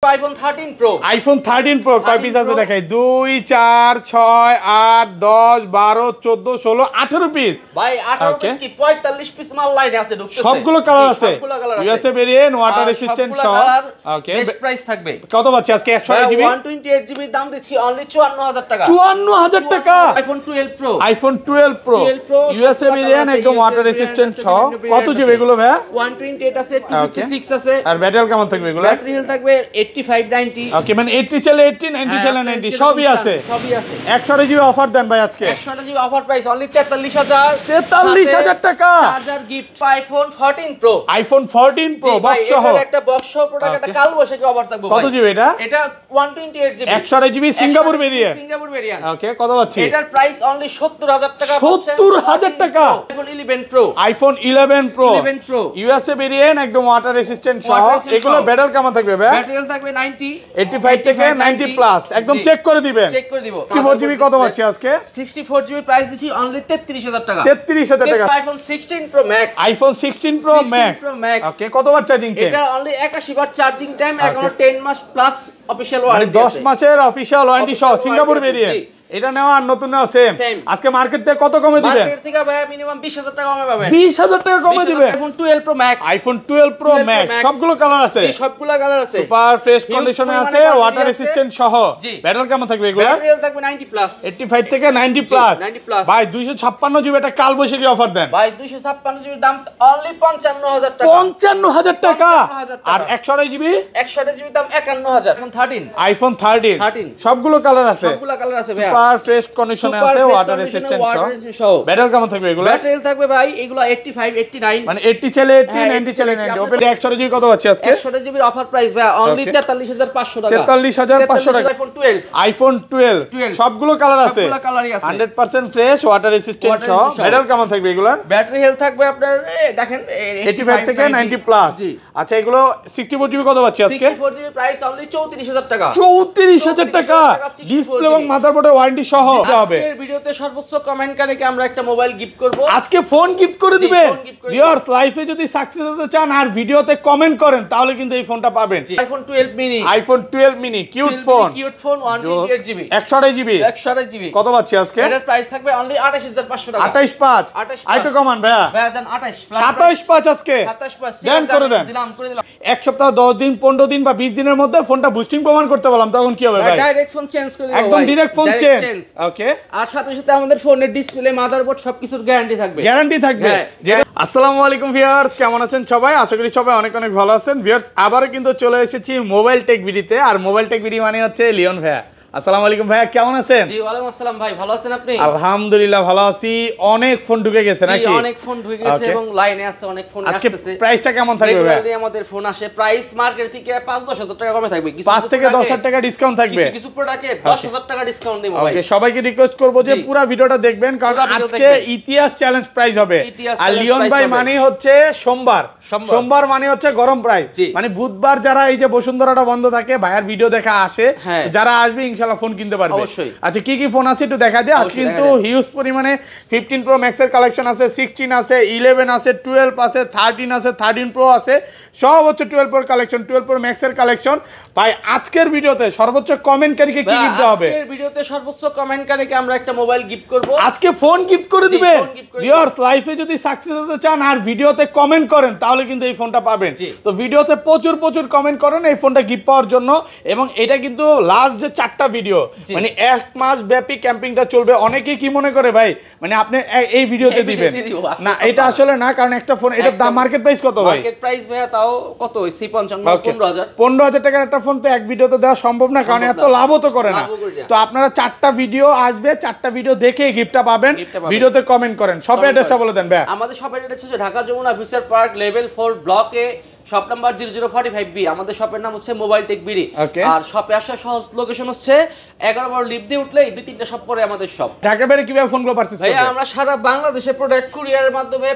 iPhone 13 Pro iPhone 13 Pro কয় piece আছে দেখাই 2 4 6 8 10 12 14 16 18 পিস ভাই 18 পিস কি 45 পিস মাল লাইনে আছে ঢুকতেছে সবগুলো কালার আছে ইউএসএ ভেরিয়েন্ট ওয়াটার রেসিস্ট্যান্ট সহ ওকে বেস্ট প্রাইস থাকবে কত পাচ্ছি আজকে 128GB 128GB দাম দিচ্ছি অনলি 54000 টাকা 54000 টাকা iPhone 12 Pro iPhone 12 Pro USA variant একদম ওয়াটার রেসিস্ট্যান্ট সহ কত জিবি এগুলো ভাই 128 আছে 256 আছে আর ব্যাটারি কেমন থাকবে এগুলো ব্যাটারি হেলথ থাকবে 85 90 ওকে মানে 80 চলে 80 90 চলে 90 সবই আছে 128GB অফার দেন ভাই আজকে 128GB অফার প্রাইস অনলি 43000 টাকা charger gift iPhone 14 Pro iPhone 14 Pro box সহ একটা বক্স সহ প্রোডাক্ট একটা কাল বসে অফার থাকবে কত জিবি এটা এটা 128GB 128GB সিঙ্গাপুর ভেরিয়েন্ট ওকে কত পাচ্ছি এটার প্রাইস অনলি 70000 টাকা 70000 টাকা iPhone 11 Pro iPhone 11 Pro USA variant একদম ওয়াটার রেসিস্ট্যান্ট সহ এগুলো ব্যাটারি কেমন থাকবে ভাই ব্যাটারি থাকবে 90 85 থেকে 90 প্লাস একদম চেক করে দিবেন 64GB কত পাচ্ছি আজকে 64GB প্রাইস দিছি অনলি 33000 টাকা 33000 টাকা iPhone 16 Pro Max iPhone 16 Pro Max ওকে কতবার চার্জিং টাইম এটা অনলি 81 বার চার্জিং টাইম এখনো 10 মাস প্লাস অফিশিয়াল ওয়ারেন্টি 10 মাসের অফিশিয়াল ওয়ারেন্টি সহ সিঙ্গাপুর ভেরিয়েন্ট এটা নেওয়া আর নতুন নেওয়া সেম আজকে মার্কেট থেকে কত কমে দিবেন মার্কেট থেকে ভাই মিনিমাম 20000 টাকা কমে পাবেন 20000 টাকা কমে দিবেন iPhone 12 Pro Max iPhone 12 Pro Max সবগুলো কালার আছে জি সবগুলো কালার আছে সুপার ফ্রেশ কন্ডিশনে আছে ওয়াটার রেসিস্ট্যান্ট সহ ব্যাটারি কেমন থাকবে এগুলো ব্যাটারি থাকবে 90 প্লাস 85 থেকে 90 প্লাস ভাই 256GB এটা কাল বৈশাখী অফার দেন ভাই 256GB দাম অনলি 55000 টাকা 55000 টাকা আর 128GB 128GB দাম 51000 iPhone 13 সবগুলো কালার আছে ভাই সুপার ফ্রেশ কন্ডিশনে আছে ওয়াটার রেসিস্ট্যান্ট সহ ব্যাটারি কেমন থাকবে এগুলো ব্যাটারি থাকবে ভাই এগুলো 85 89 মানে 80 চলে 80 90 চলে 90 ওপেন 128GB কত আছে আজকে 128GB অফার প্রাইস ভাই অনলি 43500 টাকা 43500 টাকা iPhone 12 সবগুলো কালার আছে সবগুলো কালারই আছে 100% ফ্রেশ ওয়াটার রেসিস্ট্যান্ট সহ ব্যাটারি কেমন থাকবে এগুলো ব্যাটারি হেলথ থাকবে আপনার দেখেন 85 থেকে 90 প্লাস আচ্ছা এগুলো 64GB কত পাচ্ছি আজকে 64GB প্রাইস অনলি 34000 টাকা 34000 টাকা ডিসপ্লে এবং মাদারবোর্ডের ওয়ারেন্টি সহ হবে আজকের ভিডিওতে সর্বোচ্চ কমেন্টকারীকে আমরা একটা মোবাইল গিফট করব আজকে ফোন গিফট করে দিবেন ভিউয়ার্স লাইভে যদি সাকসেস হতে চান আর ভিডিওতে কমেন্ট করেন তাহলে কিন্তু এই ফোনটা পাবেন iPhone 12 mini cute phone 128GB 128GB কত পাচ্ছি আজকে এটার প্রাইস থাকবে অনলি 28500 টাকা 285 আইটো কমান ভাইয়া জান 28 275 আজকে 27 দেন করে দেন দিলাম এক সপ্তাহ 10 দিন 15 দিন বা 20 দিনের মধ্যে ফোনটা বুস্টিং প্রমাণ করতে বললাম তখন কি হবে ভাই ডাইরেক্ট ফোন চেঞ্জ করে দেব একদম ডাইরেক্ট ফোন চেঞ্জ ওকে আর সাথে সাথে আমাদের ফোনের ডিসপ্লে মাদারবোর্ড সবকিছুর গ্যারান্টি থাকবে আসসালামু আলাইকুম ভিউয়ার্স কেমন আছেন সবাই আশা করি সবাই অনেক অনেক ভালো আছেন ভিউয়ার্স আবারো কিন্তু চলে এসেছি মোবাইল টেক ভিডিওতে আর মোবাইল টেক ভিডিও মানে হচ্ছে লিওন ভাইয়া আসসালামু আলাইকুম ভাইয়া কেমন আছেন জি ওয়ালাইকুম আসসালাম ভাই ভালো আছেন আপনি আলহামদুলিল্লাহ ভালো আছি অনেক ফোন ঢুকে গেছে নাকি জি অনেক ফোন ঢুকে গেছে এবং লাইনে আছে অনেক ফোন আসছে প্রাইসটা কেমন থাকবে ভাই আমাদের ফোন আসে প্রাইস মার্কেট থেকে 5-10000 টাকা কমে থাকবে 5 থেকে 10000 টাকা ডিসকাউন্ট থাকবে কিছু প্রোডাক্টে 10000 টাকা ডিসকাউন্ট দেব ভাই ওকে সবাইকে রিকোয়েস্ট করব যে পুরো ভিডিওটা দেখবেন কারণ আজকে ইতিহাস চ্যালেঞ্জ প্রাইস হবে আর লিওন ভাই মানে হচ্ছে সোমবার মানে হচ্ছে গরম প্রাইস মানে বুধবার যারা এই যে বসুন্ধরাটা বন্ধ থাকে ভাইয়ার ভিডিও দেখা আসে যারা আসবে ইনশাআল্লাহ ফোন কিনতে পারবে আচ্ছা কি ফোন আছে একটু দেখা দিই আজকে কিন্তু হিউজ পরিমাণে 15 Pro Max এর কালেকশন আছে 16 আছে 11 আছে 12 আছে 13 আছে 13 Pro আছে সব হচ্ছে 12 Pro কালেকশন 12 Pro Max এর কালেকশন ভাই আজকের ভিডিওতে সর্বোচ্চ কমেন্টকারীকে কি গিফট দেওয়া হবে আজকের ভিডিওতে সর্বোচ্চ কমেন্টকারীকে আমরা একটা মোবাইল গিফট করব আজকে ফোন গিফট করে দিবেন ভিউয়ার্স লাইভে যদি সাকসেস হতে চান আর ভিডিওতে কমেন্ট করেন তাহলে কিন্তু এই ফোনটা পাবেন তো ভিডিওতে প্রচুর কমেন্ট করেন এই ফোনটা গিফট পাওয়ার জন্য এবং এটা কিন্তু লাস্ট যে 4টা ভিডিও মানে এক মাস ব্যাপী ক্যাম্পিংটা চলবে অনেকেই কি মনে করে ভাই মানে আপনি এই ভিডিওতে দিবেন না এটা আসলে না কারণ একটা ফোন এটার দাম মার্কেট প্রাইস কত ভাই মার্কেট প্রাইস ভাইয়া তাও কত হইছে 15000 টাকার একটা ফোন তো এক ভিডিওতে দেওয়া সম্ভব না কারণ এত লাভও তো করে না তো আপনারা 4টা ভিডিও আসবে 4টা ভিডিও দেখে গিফটটা পাবেন ভিডিওতে কমেন্ট করেন শপ অ্যাড্রেসটা বলে দেন ভাই আমাদের শপ অ্যাড্রেস হচ্ছে Dhaka Jamuna future park level 4 ব্লকে শপ নাম্বার 0045B আমাদের শপের নাম হচ্ছে মোবাইল টেক বিডি আর শপে আসার সহজ লোকেশন হচ্ছে 11 নম্বর লিফট দিয়ে উঠলেই 2-3টা শপ পরে আমাদের শপ ঢাকা বাইরে কিভাবে ফোনগুলো পারচেজ করবে ভাই আমরা সারা বাংলাদেশে প্রোডাক্ট কুরিয়ারের মাধ্যমে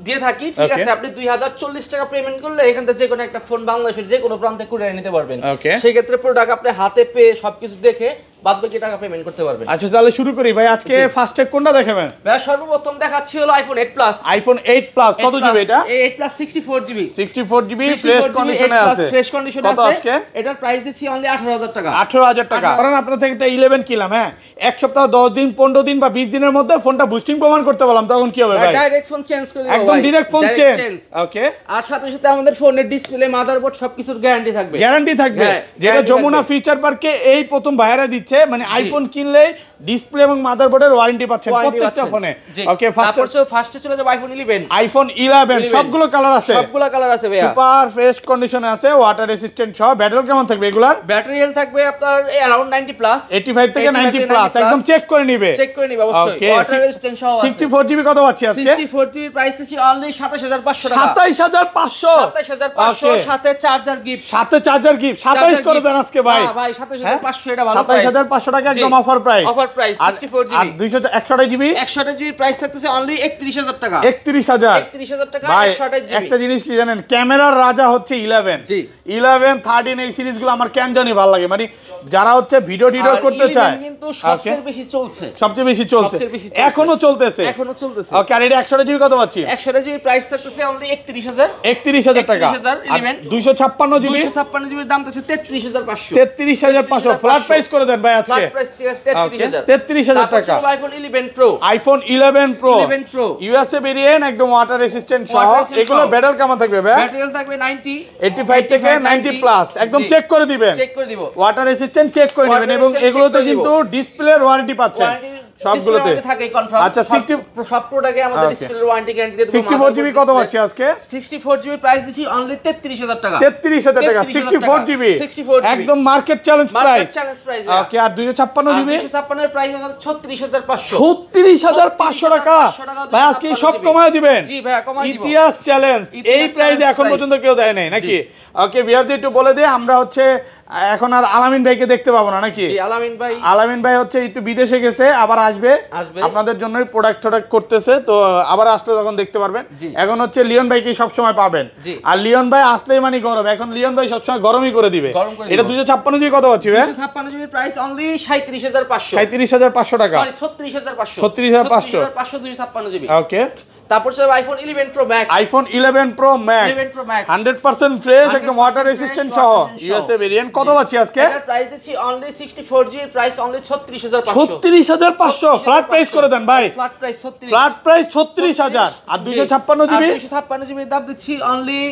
দিয়ে থাকি ঠিক আছে আপনি 2040 টাকা পেমেন্ট করলে এখান থেকে যে কোনো একটা ফোন বাংলাদেশের যে কোনো প্রান্তে কুরিয়ার নিতে পারবেন সেই ক্ষেত্রে প্রোডাক্ট আপনি হাতে পেয়ে সবকিছু দেখে বাদ বাকি টাকা পেমেন্ট করতে পারবেন। আচ্ছা তাহলে শুরু করি ভাই, আজকে ফার্স্ট টেক কোনটা দেখাবেন? ভাই সর্বপ্রথম দেখাচ্ছি হলো আইফোন 8 প্লাস। আইফোন 8 প্লাস কত জিবি এটা? 8 প্লাস 64 জিবি। 64 জিবি ফ্রেশ কন্ডিশনে আছে। ফ্রেশ কন্ডিশনে কত আছে। আজকে? এটার প্রাইস দিচ্ছি অনলি 18000 টাকা। 18000 টাকা। কারণ আপনার থেকে একটা 11 কিলাম, হ্যাঁ এক সপ্তাহ 10 দিন 15 দিন বা 20 দিনের মধ্যে ফোনটা বুস্টিং প্রমাণ করতে বললাম, তখন কি হবে ভাই? ডাইরেক্ট ফোন চেঞ্জ করে দেব ভাই। একদম ডাইরেক্ট ফোন চেঞ্জ। ওকে। আর সাথে সাথে আমাদের ফোনের ডিসপ্লে, মাদারবোর্ড সবকিছুর গ্যারান্টি থাকবে। গ্যারান্টি থাকবে, যেটা যমুনা ফিচার পার্কে এই প্রথম ভাইরা দিচ্ছে, মানে আইফোন কিনলে ডিসপ্লে এবং মাদারবোর্ডের ওয়ারেন্টি পাচ্ছেন প্রত্যেকটা ফোনে। ওকে, ফার্স্টে চলে যাব আইফোন 11। আইফোন 11 সবগুলো কালার আছে, সবগুলো কালার আছে ভাইয়া। সুপার ফ্রেশ কন্ডিশনে আছে, ওয়াটার রেসিস্ট্যান্ট সহ। ব্যাটারি কেমন থাকবে এগুলার? ব্যাটারি হেলথ থাকবে আপনার अराउंड 90 প্লাস, 85 থেকে 90 প্লাস, একদম চেক করে নিবে। চেক করে নিবে অবশ্যই। ওয়াটার রেসিস্ট্যান্ট সহ আছে। 64 জিবি কত পাচ্ছি আজকে? 64 জিবি প্রাইস দিছি অনলি 27500 টাকা। 27500 27500 সাথে চার্জার গিফট। সাথে চার্জার গিফট 27 করে দেন আজকে ভাই। হ্যাঁ ভাই 27500 এটা ভালো প্রাইস। 27500 টাকা একদম offer price. Offer price 64 GB. আর 128 জিবি 128 জিবি প্রাইস থাকতেছে অনলি 31000 টাকা। 31000 টাকা। ভাই 128 জিবি। একটা জিনিস কি জানেন, ক্যামেরার রাজা হচ্ছে 11। জি 11 13 এই সিরিজগুলো আমার কেন জানি ভালো লাগে, মানে যারা হচ্ছে ভিডিও করতে চায় কিন্তু সবচেয়ে বেশি চলছে, সবচেয়ে বেশি চলছে, এখনো চলতেছে। ওকে, আর এটা 128 জিবি কত পাচ্ছি? 128 জিবি প্রাইস থাকতেছে অনলি 31000 টাকা। 256 জিবি 256 জিবির দাম থাকছে 33500। 33500 ফ্ল্যাট প্রাইস করে দেন ভাই আজকে। Flat price 33000। 33000 টাকা। IPhone 11 pro. IPhone 11 pro 11 pro USA variant, একদম ওয়াটার রেসিস্ট্যান্ট সহ। এগুলো ব্যাটারি কেমন থাকবে ভাই? ব্যাটারি থাকবে 90 85 থেকে 90 প্লাস, একদম চেক করে দিবেন। চেক করে দিব। ওয়াটার রেসিস্ট্যান্ট চেক করে নেবেন, এবং এগুলোতে কিন্তু ডিসপ্লের ওয়ারেন্টি পাচ্ছেন সবগুলোতে। থাকে কনফার্ম। আচ্ছা, সব প্রোডাক্টে আমাদের ডিসপ্লের ওয়ারেন্টি গ্যারান্টি দিয়ে দেব। 64 জিবি কত পাচ্ছি আজকে? 64 জিবি প্রাইস দিছি অনলি 33000 টাকা। 33000 টাকা 64 জিবি, একদম মার্কেট চ্যালেঞ্জ প্রাইস। ওকে, আর 256 জিবি 256 এর প্রাইস হলো 36500। 36500 টাকা ভাই, আজকে সব কমায় দিবেন। জি ভাই কমায় দিব। ইতিহাস চ্যালেঞ্জ এই প্রাইসে এখন পর্যন্ত কেউ দেয় নাই নাকি? ওকে ভিউয়ারদের একটু বলে দে, আমরা হচ্ছে এখন আর আলামিন ভাইকে দেখতে পাবো না নাকি? জি আলামিন ভাই হচ্ছে একটু বিদেশে গেছে, আবার আসবে আপনাদের জন্যই প্রোডাক্ট করতেছে, তো আবার আসলে তখন দেখতে পারবেন। এখন হচ্ছে লিওন ভাইকে সব সময় পাবেন, আর লিওন ভাই আসলেই মানে গরম, এখন লিওন ভাই সব সময় গরমই করে দিবে। এটা 256 জিবি কত পাচ্ছি ভাই? 256 জিবি প্রাইস অনলি 37500। 37500 টাকা। সরি 36500। 36500 256 জিবি। ওকে, তারপর sir iPhone 11 pro max. IPhone 11 pro max 100% fresh, একদম ওয়াটার রেসিস্ট্যান্ট সহ, ইউএসএ ভেরিয়েন্ট। কত পাচ্ছি আজকে? এটার প্রাইস দিচ্ছি only 64 GB price only 36500। 36500 flat price করে দেন ভাই। Flat price 36। Flat price 36000। আর 256 জিবি 256 জিবি দাম দিচ্ছি অনলি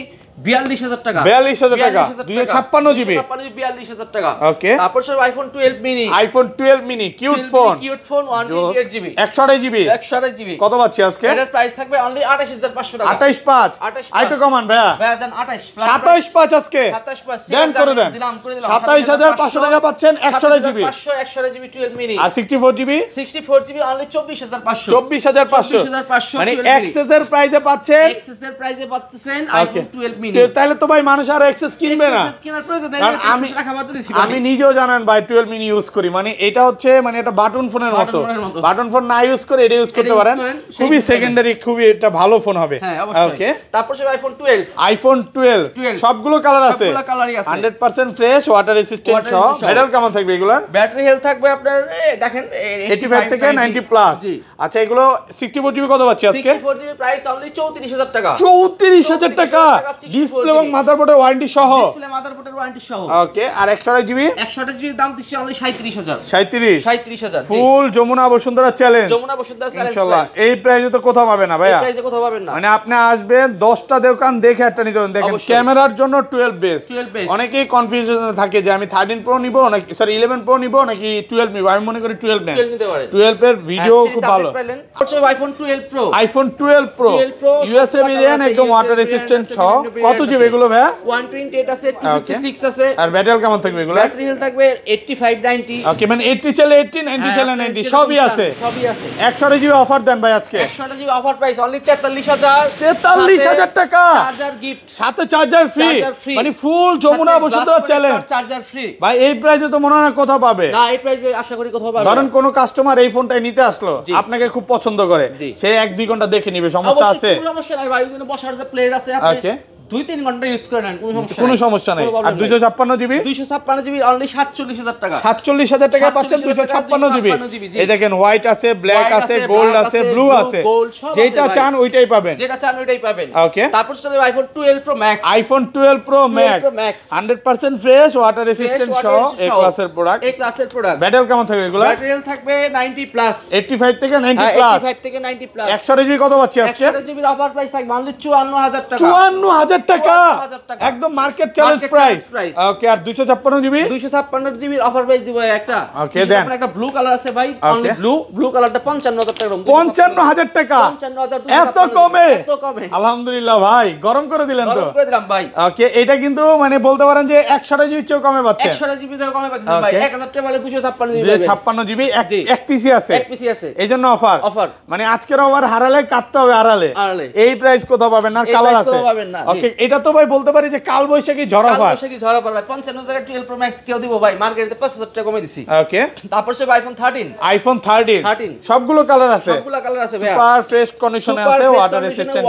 42000 টাকা। 42000 টাকা 256 জিবি 42000 টাকা। ওকে, তারপর sir iPhone 12 mini. IPhone 12 mini cute phone 128 GB 128 GB 128 GB কত পাচ্ছি আজকে? এটার প্রাইস থাকবে অনলি 28500 টাকা। 285 আইটো কমান ভাইয়া। ভাইয়া জান 28 275 আজকে 27 দেন করে দেন। দিলাম 27500 টাকা পাচ্ছেন 128 জিবি 128 জিবি 12 মিনি। আর 64 জিবি 64 জিবি অনলি 24500। 24500 মানে এক্সেস এর প্রাইসে পাচ্ছেন, এক্সেস এর প্রাইসে পাচ্ছেন আইফোন 12 মিনি। তাহলে তো ভাই মানুষ আর এক্সেস কিনবে না। আমি নিজেও জানেন ভাই 12 মিনি ইউজ করি, মানে এটা হচ্ছে মানে এটা বাটন ফোনের মতো, বাটন ফোন না ইউজ করে এটা ইউজ করতে পারেন, খুবই সেকেন্ডারি, খুবই এটা ভালো ফোন হবে। ওকে, তারপর সে আইফোন 12 আইফোন 12 সবগুলো কালার আছে, সবগুলো কালারই আছে 100% ফ্রেশ, ওয়াটার রেসিস্ট্যান্ট সহ। ব্যাটারি কেমন থাকবে এগুলার? ব্যাটারি হেলথ থাকবে আপনার দেখেন 85 থেকে 90 প্লাস। আচ্ছা, এগুলো 64 জিবি কত পাচ্ছি আজকে? 64 জিবি প্রাইস অনলি 34000 টাকা। 34000 টাকা ডিসপ্লে এবং মাদারবোর্ডের ওয়ারেন্টি সহ। ডিসপ্লে মাদারবোর্ডের ওয়ারেন্টি সহ। ওকে, আর 128 জিবি 128 জিবি দাম দিচ্ছি অনলি 37000। 37000 ফুল যমুনা বসুন্ধরা চ্যালেঞ্জ। যমুনা বসুন্ধরা চ্যালেঞ্জ ইনশাআল্লাহ এই প্রাইসে তো কোথাও পাবে না ভাইয়া, এই প্রাইসে কোথাও পাবেন না। মানে আপনি আসবেন 10টা দোকান দেখে একটা নিতে হবে। দেখেন ক্যামেরার জন্য 12 বেস্ট। অনেকেই কনফিউশন থাকে যে আমি 13 প্রো নিব নাকি 11 প্রো নিব নাকি 12 নিব। আমি মনে করি 12 নেন, 12 নিতে পারেন। 12 এর ভিডিও খুব ভালো। হচ্ছে iPhone 12 pro. IPhone 12 pro USA variant, একদম ওয়াটার রেসিস্ট্যান্ট সহ। কত জিবি এগুলো ভাইয়া? 128 আছে, 256 আছে। আর ব্যাটারি কেমন থাকবে এগুলো? ব্যাটারি হেলথ থাকবে 85 90। ওকে, মানে 80 চলে 80, 90 চলে 90, সবই আছে। 128 জিবি অফার দেন ভাই আজকে। 128 জিবি অফার প্রাইস অনলি 43000। 43000 টাকা চার্জার গিফট, সাথে চার্জার ফ্রি, মানে full Jamuna Bashundhara challenge. Charger free ভাই, এই প্রাইসে তো মনে হয় না কোথাও পাবে না। এই প্রাইসে আশা করি কোথাও পাবে না। ধরেন কোন কাস্টমার এই ফোনটাই নিতে আসলো, আপনাকে খুব পছন্দ করে, সে 1-2 ঘন্টা দেখে নিবে, সমস্যা আছে? সমস্যা নাই ভাই, বসার যে প্লেস আছে, আপনি 2-3 ঘন্টা ইউজ করে নেন, কোনো সমস্যা নাই। আর 256 জিবি 256 জিবি অনলি 47000 টাকা। 47000 টাকা পাচ্ছেন 256 জিবি। এই দেখেন হোয়াইট আছে, ব্ল্যাক আছে, গোল্ড আছে, ব্লু আছে, যেটা চান ওইটাই পাবেন, যেটা চান ওইটাই পাবেন। ওকে, তারপর চলে iPhone 12 pro max. IPhone 12 pro max 100% fresh, water resistant সহ এ ক্লাসের প্রোডাক্ট। এ ক্লাসের প্রোডাক্ট। ব্যাটারি কেমন থাকবে এগুলো? ব্যাটারি থাকবে 90 প্লাস, 85 থেকে 90 প্লাস, 85 থেকে 90 প্লাস। 100 জিবি কত পাচ্ছি আজকে? 100 জিবির অফার প্রাইস থাকবে অনলি 54000 টাকা। 54000 টাকা, একদম মার্কেট চ্যালেঞ্জ প্রাইস। ওকে, আর 256 জিবি? 256 জিবির অফার প্রাইস দিব একটা। ওকে দেন, একটা ব্লু কালার আছে ভাই, অনলি ব্লু কালারটা 55000 টাকা। 55000 টাকা, 55000 এত কমে? এত কমে, আলহামদুলিল্লাহ ভাই, গরম করে দিলেন তো। গরম করে দিলাম ভাই। ওকে, এটা কিন্তু মানে বলতে পারেন যে 100 জিবি চেয়ে কমে পাচ্ছেন। 100 জিবি থেকে কমে পাচ্ছেন ভাই। 1000 টাকা মানে 256 জিবি। 256 জিবি এক পিসি আছে, এক পিসি আছে, এইজন্য অফার। অফার মানে আজকের অফার হারালে কাটতে হবে আড়ালে। এই প্রাইস কোথাও পাবেন না, কালার আছে। ওকে, এটা তো ভাই বলতে পারি যে কাল বৈশাখী ঝড় অফার। কাল বৈশাখী ঝড় অফার ভাই। 55000 12 প্রো ম্যাক্স কেউ দিব ভাই, মার্কেটে 5000 টাকা কমে দিছি। ওকে, তারপর সে আইফোন 13। আইফোন 13 সবগুলো কালার আছে, সবগুলো কালার আছে ভাই, সুপার ফ্রেশ কন্ডিশনে আছে, ওয়াটার রেজিস্ট্যান্ট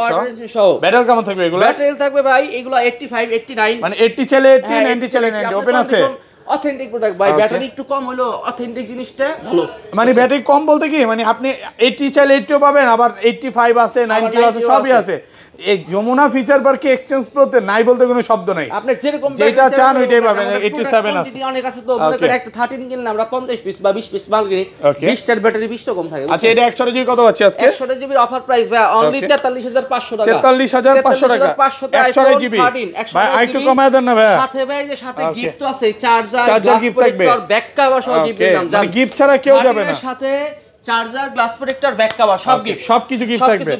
সহ। ব্যাটারি কেমন থাকবে এগুলো? ব্যাটারি থাকবে ভাই এগুলো 85 89, মানে 80 চলে 80 90 চলে 90 ওপেন আছে। অথেন্টিক প্রোডাক্ট ভাই, ব্যাটারি একটু কম হলো, অথেন্টিক জিনিসটা ভালো। মানে ব্যাটারি কম বলতে কি, মানে আপনি 80 চাইলে 80 পাবেন, আবার 85 আছে, 90 আছে, সবই আছে। এই যমুনা ফিচার পার্কে এক্সচেঞ্জ প্রোতে নাই বলতে কোনো শব্দ নাই, আপনি যেরকম যেটা চান ওইটাই পাবেন। 87 আছে, অনেক আছে তো, মনে করেন একটা 13 কিনলে আমরা 50 পিস বা 20 পিস মাল কিনি, 20 টার ব্যাটারি 20 তো কম থাকে। আচ্ছা, এটা 100 জিবি কত পাচ্ছি আজকে? 100 জিবির অফার প্রাইস ভাই অনলি 43500 টাকা। 43500 টাকা 100 জিবি ভাই, একটু কমায় দেন না ভাই। সাথে ভাই যে সাথে গিফট তো আছে, চার্জার গিফট থাকবে, ব্যাক কভার সহ গিফট দিলাম। মানে গিফট ছাড়া কেউ যাবে না। সাথে charger, glass protector, back cover সব গিফট, সবকিছু গিফট থাকবে।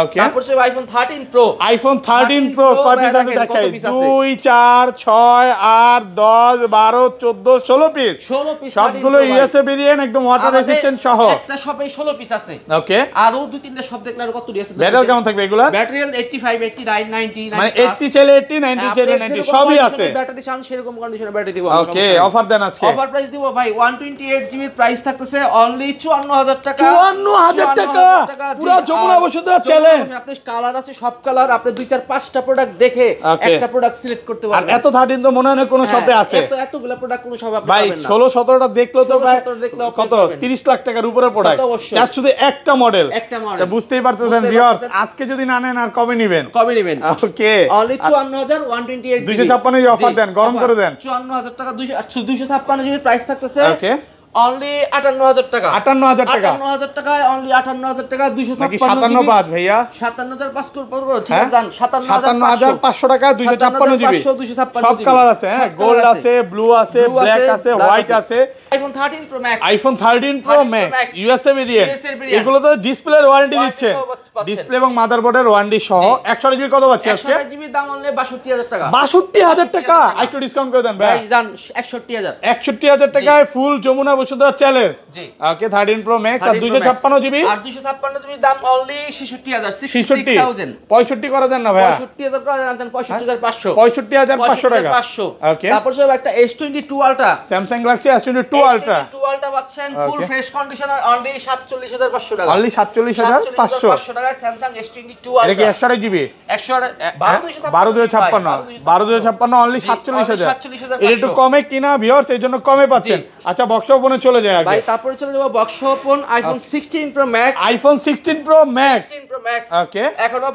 ওকে, তারপর সে আইফোন 13 প্রো। আইফোন 13 প্রো কয় পিস আছে দেখাই? 2 4 6 8 10 12 14 16 পিস। 16 পিস সবগুলো ইউএসএ ভেরিয়েন্ট, একদম ওয়াটার রেজিস্ট্যান্ট সহ। একটা শপে 16 পিস আছে। ওকে, আর ও দুই তিনটা শপ দেখলে আর কত আছে? ব্যাটারি কেমন থাকবে এগুলা? ব্যাটারি 85 89 90, মানে 80 চলে 80 90 চলে 90 সবই আছে। ব্যাটারি চান সেরকম কন্ডিশনে ব্যাটারি দিব। ওকে, অফার দেন আজকে। অফার প্রাইস দিব ভাই 128 জিবি প্রাইস থাকতেছে অনলি 54000 টাকা। 54000 টাকা, পুরো যমুনা বসুন্ধরা চ্যালেঞ্জ। আপনি কালার আছে, সব কালার, আপনি 2 4 5টা প্রোডাক্ট দেখে একটা প্রোডাক্ট সিলেক্ট করতে পারবেন। আর এত 13 তো মনে হয় কোন শপে আছে? এতগুলো প্রোডাক্ট কোন শপে আপনি ভাই পাবেন না। 16 17টা দেখলো তো ভাই কত 30 লাখ টাকার উপরে প্রোডাক্ট, জাস্ট শুধু একটা মডেল। তো বুঝতেই পারতেছেন ভিউয়ার্স, আজকে যদি না নেন আর কবে নেবেন? ওকে, অনলি 54000 128 256 এর অফার দেন, গরম করে দেন। 54000 টাকা 256 জিবি প্রাইস থাকতেছে। ওকে, অনলি 58000 টাকা। 58000 টাকা, 58000 টাকায় অনলি 58000 টাকা 256 57 বাদ ভাইয়া। 57500 পড়বে, ঠিক আছে জান। 57500 টাকা 256 জিবি, সব কালার আছে, হ্যাঁ, গোল্ড আছে, ব্লু আছে, ব্ল্যাক আছে, হোয়াইট আছে। IPhone 13 pro max, iPhone 13 pro max USA variant. এগুলো তো ডিসপ্লের ওয়ারেন্টি দিচ্ছে, ডিসপ্লে এবং মাদারবোর্ডের ওয়ারেন্টি সহ। 100 জিবি কত পাচ্ছি আজকে? 100 জিবি দাম অনলি 62000 টাকা। 62000 টাকা, একটু ডিসকাউন্ট করে দেন ভাই। জান 61000, 61000 টাকায় ফুল যমুনা বসুন্ধরা চ্যালেঞ্জ। জি, ওকে, 13 প্রো ম্যাক্স আর 256 জিবি। আর 256 জিবি দাম অনলি 66000, 66000। 65 করে দেন না ভাই। 65000 করে দেন, 65500, 65500 টাকা। ওকে, তারপর সব একটা S22 ultra, Samsung Galaxy S22 ultra পাচ্ছেন ফুল ফ্রেশ কন্ডিশনার অনলি 47500 টাকা। অনলি 47500 টাকায় স্যামসাং S22 এটা কি 100 জিবি? 12256 অনলি 47000। এটা একটু কমে কিনা ভিউয়ার্স, এইজন্য কমে পাচ্ছেন। আচ্ছা, বক্স ওপেনে চলে যায় আগে ভাই, তারপরে চলে যাব box open iPhone 16 pro max. IPhone 16 pro max, okay, এখনো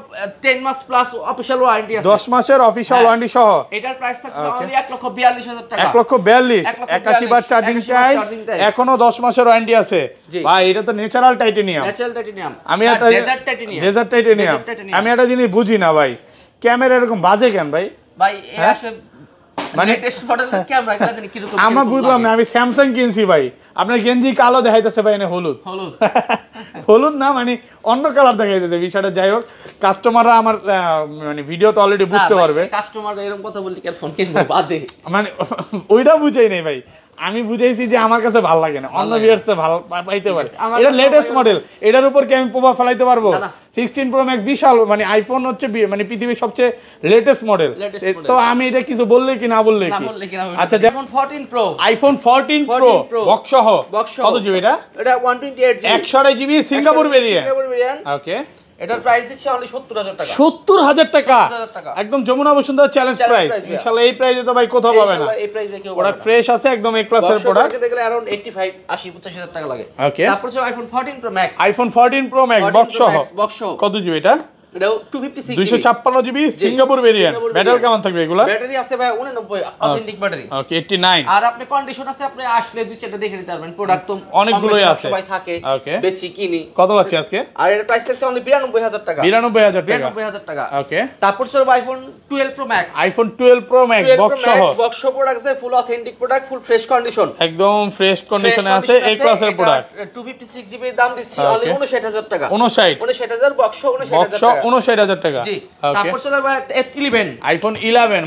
10 মাস প্লাস অফিশিয়াল ওয়ারেন্টি আছে, 10 মাসের অফিশিয়াল ওয়ারেন্টি সহ। এটার প্রাইস থাকছে অনলি 1,42,000 টাকা। 1,42,000, 81 বার চার্জিং টাইম, এখনো 10 মাসের ওয়ারেন্টি আছে ভাই। এটা তো ন্যাচারাল টাইটেনিয়াম। আমি একটা ডেজার্ট টাইটেনিয়াম। আমি একটা জিনিস বুঝি না ভাই, ক্যামেরা এরকম বাজে কেন ভাই? ভাই এই আসলে মানে টেস্ট মডেলের ক্যামেরা গুলো জানি কি রকম। আমার বুঝলাম না, আমি স্যামসাং কিনছি ভাই, আপনার গেঞ্জি কালো দেখাইতেছে ভাই, না হলুদ। হলুদ না, মানে অন্য কালার দেখাইতেছে বিষয়টা। যাই হোক, কাস্টমাররা আমার মানে ভিডিও তো অলরেডি বুঝতে পারবে। কাস্টমাররা এরকম কথা বলতে কি আর ফোন কিনবে বাজে, মানে ওইটা বুঝাই নাই ভাই। আমি বুঝাইছি যে আমার কাছে ভালো লাগে না, অন্য ভিউয়ার্স ভালো পাইতে পারে। এটা লেটেস্ট মডেল, এটার উপর কি আমি প্রভাব ফেলাইতে পারবো? 16 প্রো ম্যাক্স বিশাল, মানে আইফোন হচ্ছে মানে পৃথিবীর সবচেয়ে লেটেস্ট মডেল। তো আমি এটা কিছু বললে কি না বললে কি? আচ্ছা, iPhone 14 pro, iPhone 14 pro box সহ কত জিবি এটা? এটা 128 জিবি, 128 জিবি সিঙ্গাপুর ভেরিয়েন্ট। ওকে, এটার প্রাইস দিচ্ছি অনলি 70000 টাকা। 70000 টাকা 70000 টাকা একদম যমুনা বসুন্ধরা চ্যালেঞ্জ প্রাইস। ইনশাআল্লাহ এই প্রাইসে তো ভাই কোথাও পাবে না। ইনশাআল্লাহ এই প্রাইসে কেউ পাবে না। প্রোডাক্ট ফ্রেশ আছে একদম এ ক্লাসের প্রোডাক্ট। বক্স দেখলে अराउंड 85 80 85000 টাকা লাগে। ওকে, তারপর হচ্ছে iPhone 14 pro max. IPhone 14 pro max box সহ কত জিবি এটা? এটাও 256 256 জিবি সিঙ্গাপুর ভেরিয়েন্ট। ব্যাটারি কেমন থাকবে এগুলা? ব্যাটারি আছে ভাই 89 অথেন্টিক ব্যাটারি। ওকে 89। আর আপনি কন্ডিশন আছে, আপনি আসলে দুই সেটা দেখে নিতে পারবেন। প্রোডাক্ট তো অনেকগুলোই আছে, সবাই থাকে বেশি কিনি। কত পাচ্ছি আজকে? আর এর প্রাইস থাকছে অনলি 92000 টাকা। 92000 টাকা। ওকে, তারপর চলবে iPhone 12 pro max. IPhone 12 pro max box সহ প্রোডাক্ট আছে, ফুল authentic product, full fresh condition, একদম ফ্রেশ কন্ডিশনে আছে এই ক্লাসের প্রোডাক্ট। 256 জিবি দাম দিচ্ছি অনলি 59000 টাকা। 59000 বক্স 59000 টাকা। জি, তারপর চলে ভাই 11 আইফোন 11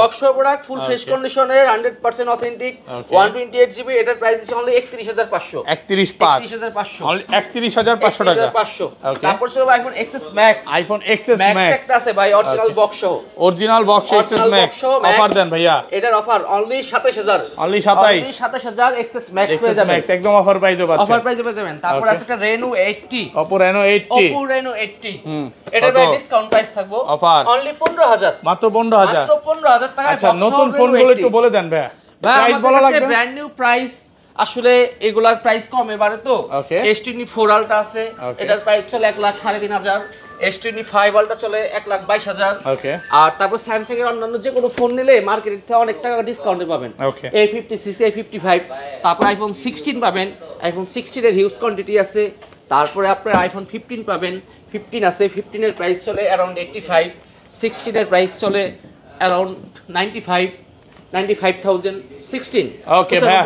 বক্স সহ প্রোডাক্ট, ফুল ফ্রেশ কন্ডিশনের, 100% অথেন্টিক, 128 জিবি। এটার প্রাইস দিচ্ছি অনলি 31500। 31500 অনলি 31500 টাকা। 31500। তারপর চলে iPhone XS Max. IPhone XS Max একটা আছে ভাই, অরিজিনাল বক্স সহ। Original box XS Max offer দেন ভাইয়া। এটার offer only 27000। Only 27000 XS Max পেয়ে যাবেন। একদম অফার প্রাইসে পাচ্ছেন। অফার প্রাইসে পেয়ে যাবেন। তারপর আছে একটা Reno 80। Oppo Reno 80। Oppo Reno 80 এটার ভাই ডিসকাউন্ট প্রাইস থাকবো অফার অনলি 15000। মাত্র 15000 টাকা। আচ্ছা, নতুন ফোনগুলো একটু বলে দেন ভাইয়া। প্রাইস বলা লাগবে। ব্র্যান্ড নিউ প্রাইস আসলে এগুলার প্রাইস কম এবারে তো। S24 Ultra আছে, এটার প্রাইস চলে 1,35,000। S25 Ultra চলে 1,22,000। ওকে, আর তারপর স্যামসাং এর অন্যান্য যে কোনো ফোন নিলে মার্কেট থেকে অনেক টাকা ডিসকাউন্টে পাবেন। A56 A55। তারপর আইফোন 16 পাবেন। আইফোন 16 এর হিউজ কোয়ান্টিটি আছে। তারপরে আপনার আইফোন 15 পাবেন। 15 আছে, 15 এর প্রাইস চলে अराउंड 85। 16 এর প্রাইস চলে अराउंड 95,000। 16 ওকে ভাই।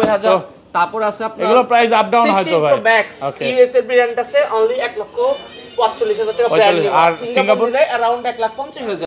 তারপর আছে আপনার এগুলো প্রাইস আপ ডাউন হয়তো ভাই। 16 প্রো ম্যাক্স ইউএস এর ব্র্যান্ড আছে অনলি 1,45,000 টাকা ব্র্যান্ড নিউ। আর সিঙ্গাপুর নিলে अराउंड 1,50,000।